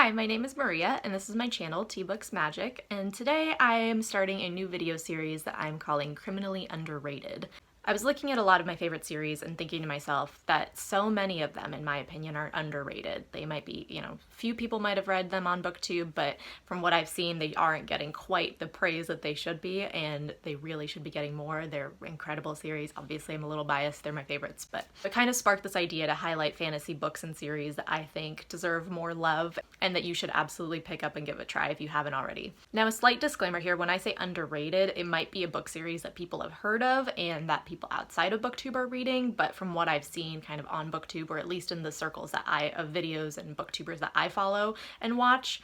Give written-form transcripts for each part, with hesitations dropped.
Hi, my name is Maria, and this is my channel, Tea Books Magic, and today I am starting a new video series that I'm calling Criminally Underrated. I was looking at a lot of my favorite series and thinking to myself that so many of them, in my opinion, are underrated. They might be, few people might have read them on BookTube, but from what I've seen, they aren't getting quite the praise that they should be, and they really should be getting more. They're incredible series. Obviously, I'm a little biased. They're my favorites, but it kind of sparked this idea to highlight fantasy books and series that I think deserve more love and that you should absolutely pick up and give a try if you haven't already. Now, a slight disclaimer here, when I say underrated, it might be a book series that people have heard of and that people outside of BookTube are reading, but from what I've seen kind of on BookTube, or at least in the circles that of videos and booktubers that I follow and watch,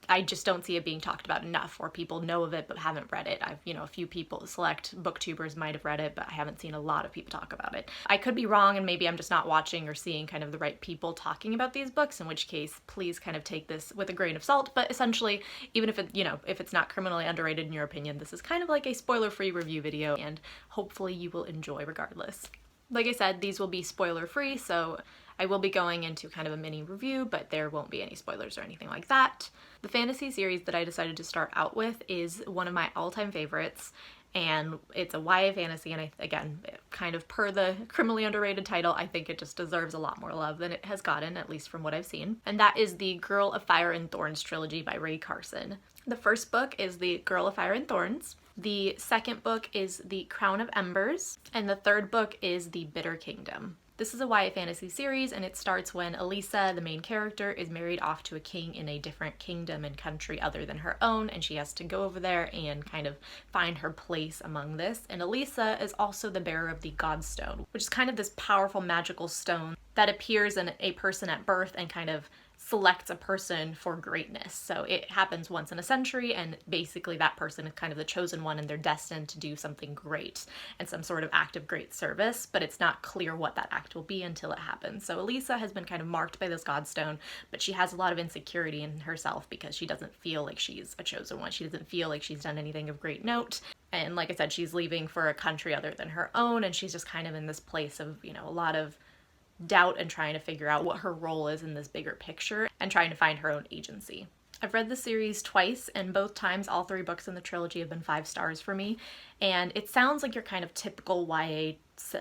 I just don't see it being talked about enough, or people know of it but haven't read it. A few people, select booktubers might have read it, but I haven't seen a lot of people talk about it. I could be wrong, and maybe I'm just not watching or seeing kind of the right people talking about these books, in which case please kind of take this with a grain of salt. But essentially, even if if it's not criminally underrated in your opinion, this is kind of like a spoiler-free review video, and hopefully you will enjoy regardless. Like I said, these will be spoiler-free, so I will be going into kind of a mini review, but there won't be any spoilers or anything like that. The fantasy series that I decided to start out with is one of my all-time favorites, and it's a YA fantasy, and again, kind of per the criminally underrated title, I think it just deserves a lot more love than it has gotten, at least from what I've seen. And that is the Girl of Fire and Thorns trilogy by Rae Carson. The first book is the Girl of Fire and Thorns. The second book is The Crown of Embers, and the third book is The Bitter Kingdom. This is a YA fantasy series, and it starts when Elisa, the main character, is married off to a king in a different kingdom and country other than her own, and she has to go over there and kind of find her place among this. And Elisa is also the bearer of the Godstone, which is kind of this powerful magical stone that appears in a person at birth and kind of selects a person for greatness. So it happens once in a century, and basically that person is kind of the chosen one, and they're destined to do something great and some sort of act of great service, but it's not clear what that act will be until it happens. So Elisa has been kind of marked by this Godstone, but she has a lot of insecurity in herself because she doesn't feel like she's a chosen one. She doesn't feel like she's done anything of great note. And like I said, she's leaving for a country other than her own, and she's just kind of in this place of, a lot of doubt and trying to figure out what her role is in this bigger picture and trying to find her own agency. I've read the series twice, and both times all three books in the trilogy have been 5 stars for me. And it sounds like your kind of typical YA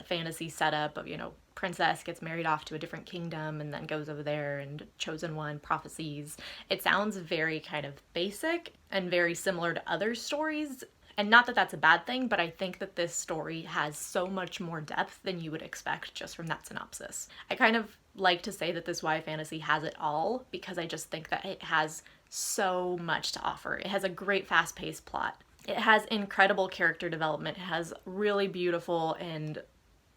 fantasy setup of, princess gets married off to a different kingdom and then goes over there and chosen one, prophecies. It sounds very kind of basic and very similar to other stories. And not that that's a bad thing, but I think that this story has so much more depth than you would expect just from that synopsis. I kind of like to say that this YA fantasy has it all, because I just think that it has so much to offer. It has a great fast-paced plot. It has incredible character development. It has really beautiful and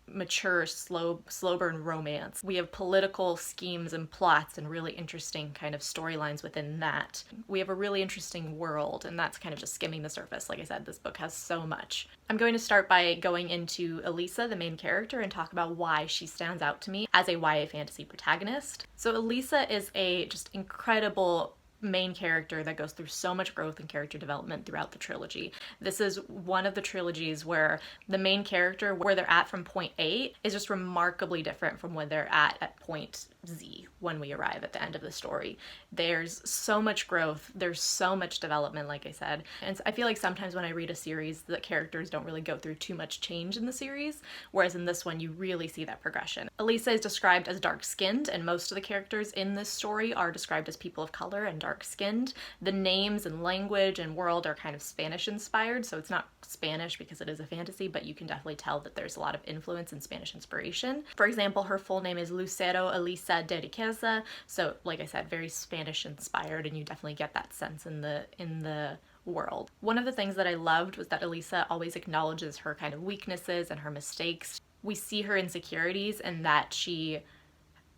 mature, slow burn romance. We have political schemes and plots and really interesting kind of storylines within that. We have a really interesting world, and that's kind of just skimming the surface. Like I said, this book has so much. I'm going to start by going into Elisa, the main character, and talk about why she stands out to me as a YA fantasy protagonist. So Elisa is a just incredible main character that goes through so much growth and character development throughout the trilogy. This is one of the trilogies where the main character, where they're at from point A, is just remarkably different from where they're at point Z when we arrive at the end of the story. There's so much growth, there's so much development, like I said, and I feel like sometimes when I read a series, the characters don't really go through too much change in the series, whereas in this one you really see that progression. Elisa is described as dark-skinned, and most of the characters in this story are described as people of color and dark-skinned. The names and language and world are kind of Spanish-inspired, so it's not Spanish because it is a fantasy, but you can definitely tell that there's a lot of influence and Spanish inspiration. For example, her full name is Lucero Elisa de Riqueza, so like I said, very Spanish inspired, and you definitely get that sense in the world. One of the things that I loved was that Elisa always acknowledges her kind of weaknesses and her mistakes. We see her insecurities and that she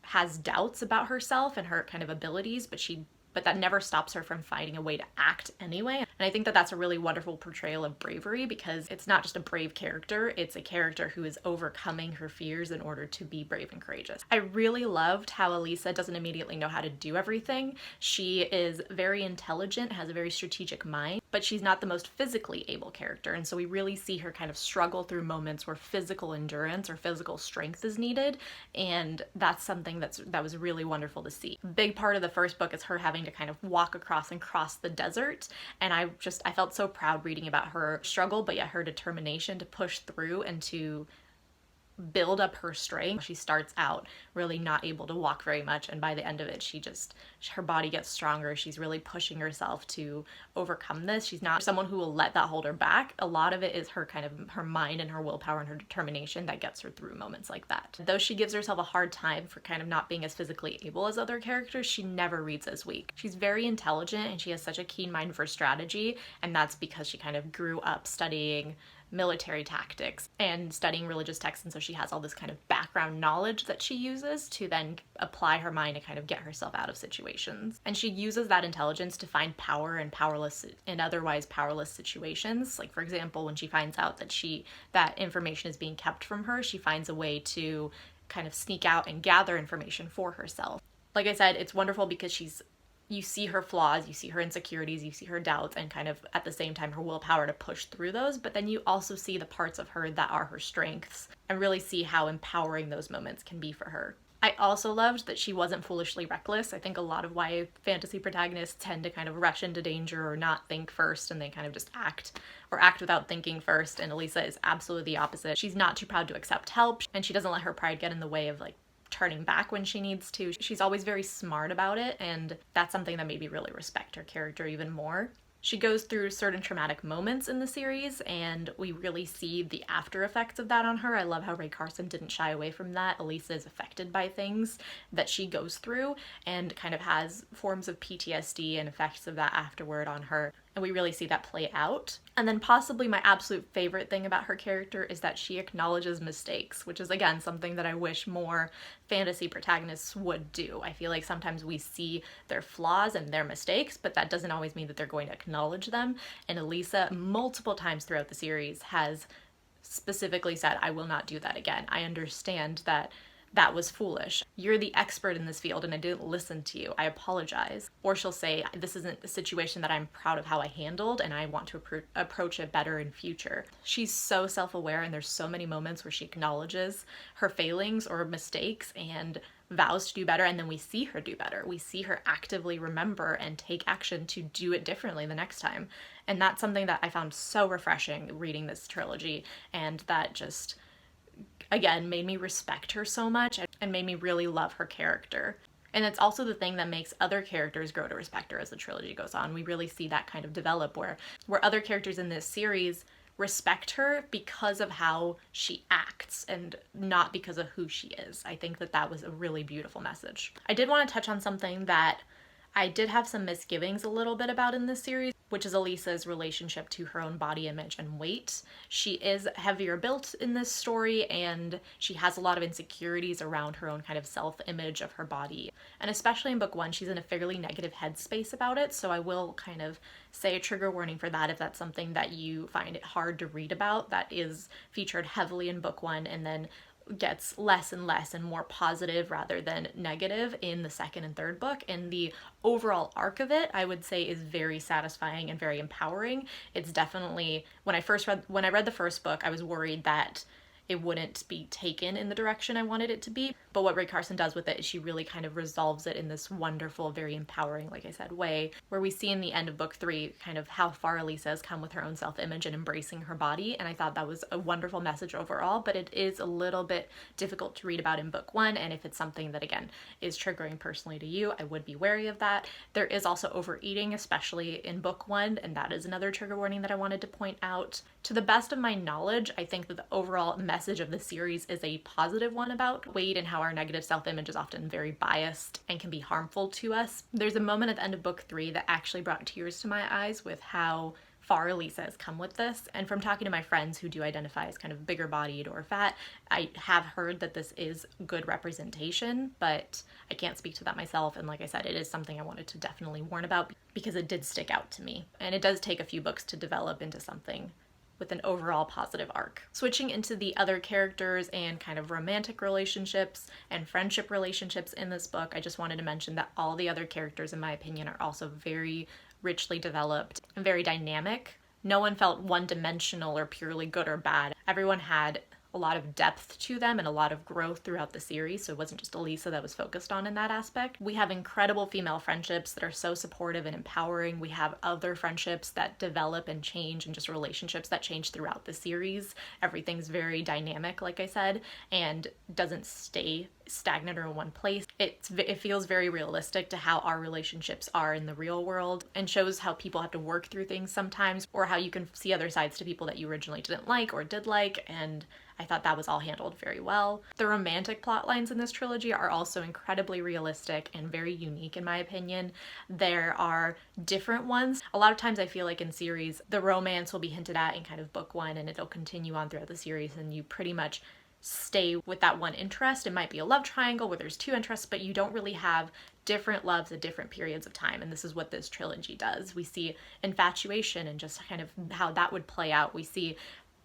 has doubts about herself and her kind of abilities, but that never stops her from finding a way to act anyway. And I think that that's a really wonderful portrayal of bravery, because it's not just a brave character, it's a character who is overcoming her fears in order to be brave and courageous. I really loved how Elisa doesn't immediately know how to do everything. She is very intelligent, has a very strategic mind, but she's not the most physically able character. And so we really see her kind of struggle through moments where physical endurance or physical strength is needed. And that's something that was really wonderful to see. A big part of the first book is her having to kind of walk across and cross the desert. And I felt so proud reading about her struggle, but yet her determination to push through and to build up her strength. She starts out really not able to walk very much, and by the end of it her body gets stronger. She's really pushing herself to overcome this. She's not someone who will let that hold her back. A lot of it is her mind and her willpower and her determination that gets her through moments like that. Though she gives herself a hard time for kind of not being as physically able as other characters, she never reads as weak. She's very intelligent and she has such a keen mind for strategy, and that's because she kind of grew up studying military tactics and studying religious texts, and so she has all this kind of background knowledge that she uses to then apply her mind to kind of get herself out of situations. And she uses that intelligence to find power in otherwise powerless situations. Like, for example, when she finds out that information is being kept from her, she finds a way to kind of sneak out and gather information for herself. Like I said, it's wonderful because you see her flaws, you see her insecurities, you see her doubts, and kind of at the same time her willpower to push through those, but then you also see the parts of her that are her strengths and really see how empowering those moments can be for her. I also loved that she wasn't foolishly reckless. I think a lot of YA fantasy protagonists tend to kind of rush into danger or not think first, and they kind of just act without thinking first, and Elisa is absolutely the opposite. She's not too proud to accept help, and she doesn't let her pride get in the way of turning back when she needs to. She's always very smart about it, and that's something that made me really respect her character even more. She goes through certain traumatic moments in the series, and we really see the after effects of that on her. I love how Ray Carson didn't shy away from that. Elisa is affected by things that she goes through and kind of has forms of PTSD and effects of that afterward on her. And we really see that play out. And then possibly my absolute favorite thing about her character is that she acknowledges mistakes, which is, again, something that I wish more fantasy protagonists would do. I feel like sometimes we see their flaws and their mistakes, but that doesn't always mean that they're going to acknowledge them. And Elisa, multiple times throughout the series, has specifically said, I will not do that again. I understand that was foolish. You're the expert in this field and I didn't listen to you. I apologize. Or she'll say, this isn't a situation that I'm proud of how I handled and I want to approach it better in future. She's so self-aware, and there's so many moments where she acknowledges her failings or mistakes and vows to do better, and then we see her do better. We see her actively remember and take action to do it differently the next time. And that's something that I found so refreshing reading this trilogy, and that just, again, made me respect her so much and made me really love her character. And it's also the thing that makes other characters grow to respect her as the trilogy goes on. We really see that kind of develop where other characters in this series respect her because of how she acts and not because of who she is. I think that was a really beautiful message. I did want to touch on something that I did have some misgivings a little bit about in this series, which is Elisa's relationship to her own body image and weight. She is heavier built in this story, and she has a lot of insecurities around her own kind of self-image of her body. And especially in book 1, she's in a fairly negative headspace about it, so I will kind of say a trigger warning for that if that's something that you find it hard to read about. That is featured heavily in book 1 and then gets less and less and more positive rather than negative in the second and third book. And the overall arc of it, I would say, is very satisfying and very empowering. It's definitely, when I read the first book, I was worried that it wouldn't be taken in the direction I wanted it to be. But what Ray Carson does with it is she really kind of resolves it in this wonderful, very empowering, like I said, way, where we see in the end of book 3 kind of how far Elisa has come with her own self-image and embracing her body. And I thought that was a wonderful message overall, but it is a little bit difficult to read about in book 1. And if it's something that, again, is triggering personally to you, I would be wary of that. There is also overeating, especially in book 1, and that is another trigger warning that I wanted to point out. To the best of my knowledge, I think that the overall message of the series is a positive one about weight and how our negative self-image is often very biased and can be harmful to us. There's a moment at the end of book 3 that actually brought tears to my eyes with how far Elisa has come with this. And from talking to my friends who do identify as kind of bigger bodied or fat, I have heard that this is good representation, but I can't speak to that myself. And like I said, it is something I wanted to definitely warn about because it did stick out to me. And it does take a few books to develop into something with an overall positive arc. Switching into the other characters and kind of romantic relationships and friendship relationships in this book, I just wanted to mention that all the other characters, in my opinion, are also very richly developed and very dynamic. No one felt one-dimensional or purely good or bad. Everyone had a lot of depth to them and a lot of growth throughout the series, so it wasn't just Elisa that was focused on in that aspect. We have incredible female friendships that are so supportive and empowering. We have other friendships that develop and change, and just relationships that change throughout the series. Everything's very dynamic, like I said, and doesn't stay stagnant or in one place. It feels very realistic to how our relationships are in the real world, and shows how people have to work through things sometimes, or how you can see other sides to people that you originally didn't like or did like, and I thought that was all handled very well. The romantic plot lines in this trilogy are also incredibly realistic and very unique in my opinion. There are different ones. A lot of times I feel like in series, the romance will be hinted at in kind of book one, and it'll continue on throughout the series, and you pretty much stay with that one interest. It might be a love triangle where there's two interests, but you don't really have different loves at different periods of time, and this is what this trilogy does. We see infatuation and just kind of how that would play out. We see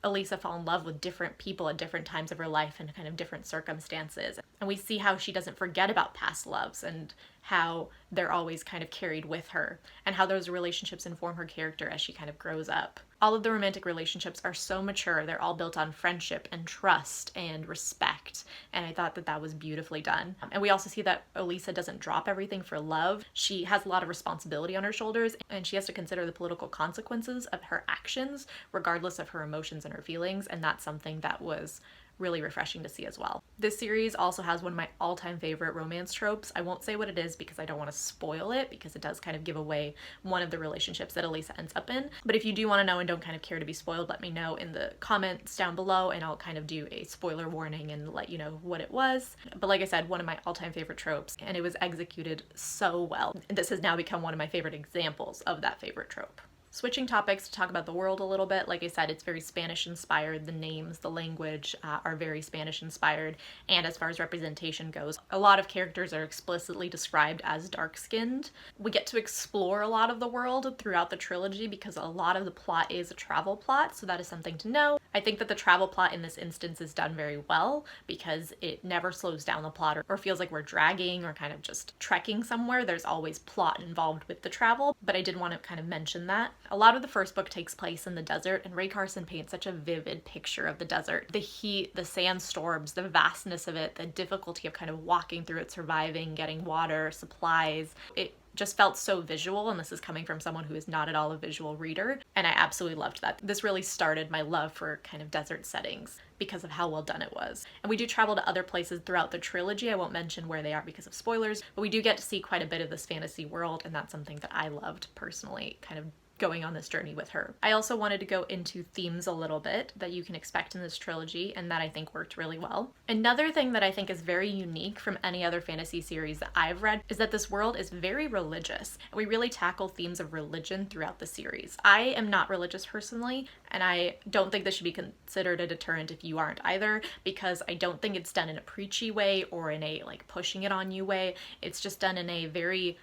Elisa fall in love with different people at different times of her life and kind of different circumstances. And we see how she doesn't forget about past loves and how they're always kind of carried with her, and how those relationships inform her character as she kind of grows up. All of the romantic relationships are so mature. They're all built on friendship and trust and respect, and I thought that that was beautifully done. And we also see that Elisa doesn't drop everything for love. She has a lot of responsibility on her shoulders, and she has to consider the political consequences of her actions regardless of her emotions and her feelings, and that's something that was really refreshing to see as well. This series also has one of my all-time favorite romance tropes. I won't say what it is because I don't want to spoil it, because it does kind of give away one of the relationships that Elisa ends up in. But if you do want to know and don't kind of care to be spoiled, let me know in the comments down below, and I'll kind of do a spoiler warning and let you know what it was. But like I said, one of my all-time favorite tropes, and it was executed so well. This has now become one of my favorite examples of that favorite trope. Switching topics to talk about the world a little bit. Like I said, it's very Spanish inspired. The names, the language are very Spanish inspired. And as far as representation goes, a lot of characters are explicitly described as dark-skinned. We get to explore a lot of the world throughout the trilogy because a lot of the plot is a travel plot, so that is something to know. I think that the travel plot in this instance is done very well because it never slows down the plot or feels like we're dragging or kind of just trekking somewhere. There's always plot involved with the travel, but I did want to kind of mention that. A lot of the first book takes place in the desert, and Ray Carson paints such a vivid picture of the desert. The heat, the sandstorms, the vastness of it, the difficulty of kind of walking through it, surviving, getting water, supplies. It just felt so visual, and this is coming from someone who is not at all a visual reader, and I absolutely loved that. This really started my love for kind of desert settings because of how well done it was. And we do travel to other places throughout the trilogy. I won't mention where they are because of spoilers, but we do get to see quite a bit of this fantasy world, and that's something that I loved personally, kind of going on this journey with her. I also wanted to go into themes a little bit that you can expect in this trilogy, and that I think worked really well. Another thing that I think is very unique from any other fantasy series that I've read is that this world is very religious. We really tackle themes of religion throughout the series. I am not religious personally, and I don't think this should be considered a deterrent if you aren't either, because I don't think it's done in a preachy way or in a like pushing it on you way. It's just done in a very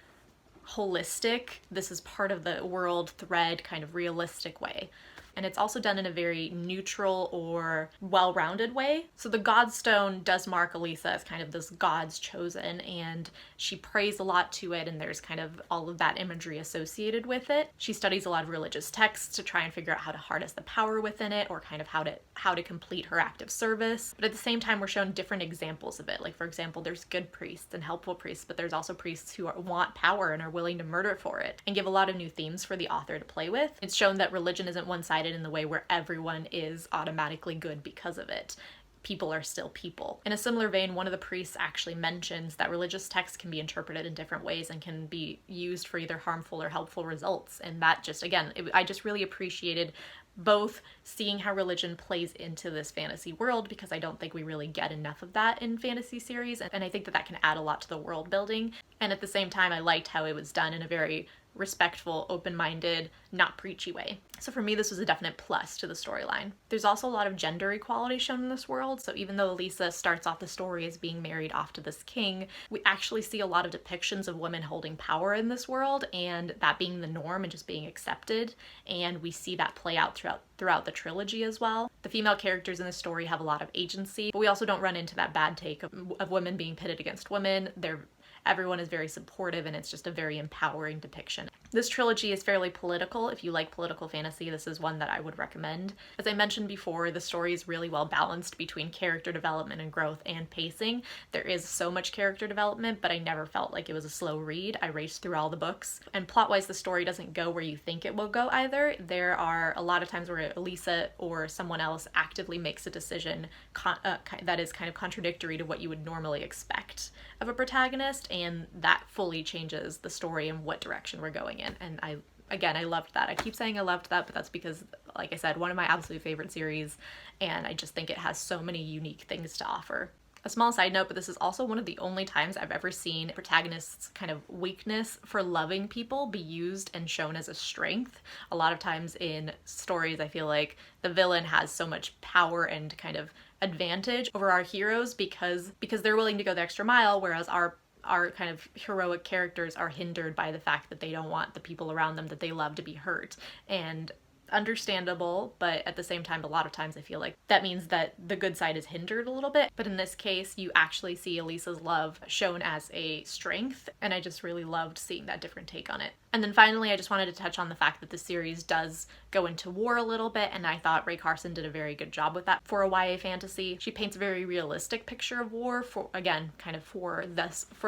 holistic, this is part of the world thread kind of realistic way. And it's also done in a very neutral or well-rounded way. So the Godstone does mark Elisa as kind of this God's chosen, and she prays a lot to it, and there's kind of all of that imagery associated with it. She studies a lot of religious texts to try and figure out how to harness the power within it, or kind of how to complete her active service. But at the same time, we're shown different examples of it. Like, for example, there's good priests and helpful priests, but there's also priests who want power and are willing to murder for it, and give a lot of new themes for the author to play with. It's shown that religion isn't one-sided in the way where everyone is automatically good because of it. People are still people. In a similar vein, one of the priests actually mentions that religious texts can be interpreted in different ways and can be used for either harmful or helpful results. And that just, again, I just really appreciated both seeing how religion plays into this fantasy world, because I don't think we really get enough of that in fantasy series, and I think that that can add a lot to the world building. And at the same time, I liked how it was done in a very respectful, open-minded, not preachy way. So for me, this was a definite plus to the storyline. There's also a lot of gender equality shown in this world. So even though Elisa starts off the story as being married off to this king, we actually see a lot of depictions of women holding power in this world, and that being the norm and just being accepted. And we see that play out throughout the trilogy as well. The female characters in the story have a lot of agency, but we also don't run into that bad take of women being pitted against women. everyone is very supportive and it's just a very empowering depiction. This trilogy is fairly political. If you like political fantasy, this is one that I would recommend. As I mentioned before, the story is really well balanced between character development and growth and pacing. There is so much character development, but I never felt like it was a slow read. I raced through all the books. And plot-wise, the story doesn't go where you think it will go either. There are a lot of times where Elisa or someone else actively makes a decision that is kind of contradictory to what you would normally expect of a protagonist, and that fully changes the story and what direction we're going in. And I loved that. I keep saying I loved that, but that's because, like I said, one of my absolute favorite series, and I just think it has so many unique things to offer. A small side note, but this is also one of the only times I've ever seen protagonist's kind of weakness for loving people be used and shown as a strength. A lot of times in stories, I feel like the villain has so much power and kind of advantage over our heroes because they're willing to go the extra mile, whereas our kind of heroic characters are hindered by the fact that they don't want the people around them that they love to be hurt. And understandable, but at the same time, a lot of times I feel like that means that the good side is hindered a little bit. But in this case, you actually see Elisa's love shown as a strength, and I just really loved seeing that different take on it. And then finally, I just wanted to touch on the fact that the series does go into war a little bit, and I thought Rae Carson did a very good job with that for a YA fantasy. She paints a very realistic picture of war for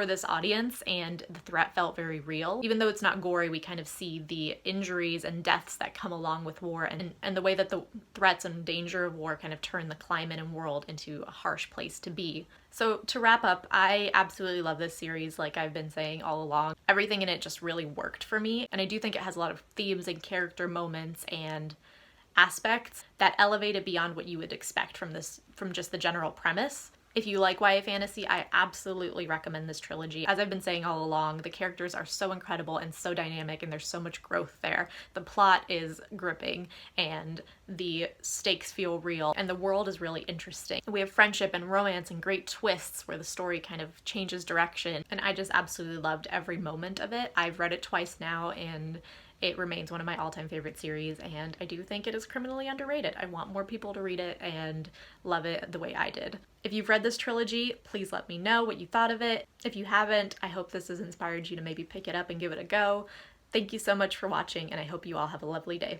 this audience, and the threat felt very real. Even though it's not gory, we kind of see the injuries and deaths that come along with war, and the way that the threats and danger of war kind of turn the climate and world into a harsh place to be. So to wrap up, I absolutely love this series, like I've been saying all along. Everything in it just really worked for me, and I do think it has a lot of themes and character moments and aspects that elevate it beyond what you would expect from just the general premise. If you like YA fantasy, I absolutely recommend this trilogy. As I've been saying all along, the characters are so incredible and so dynamic, and there's so much growth there. The plot is gripping, and the stakes feel real, and the world is really interesting. We have friendship and romance and great twists where the story kind of changes direction, and I just absolutely loved every moment of it. I've read it twice now, and it remains one of my all-time favorite series, and I do think it is criminally underrated. I want more people to read it and love it the way I did. If you've read this trilogy, please let me know what you thought of it. If you haven't, I hope this has inspired you to maybe pick it up and give it a go. Thank you so much for watching, and I hope you all have a lovely day.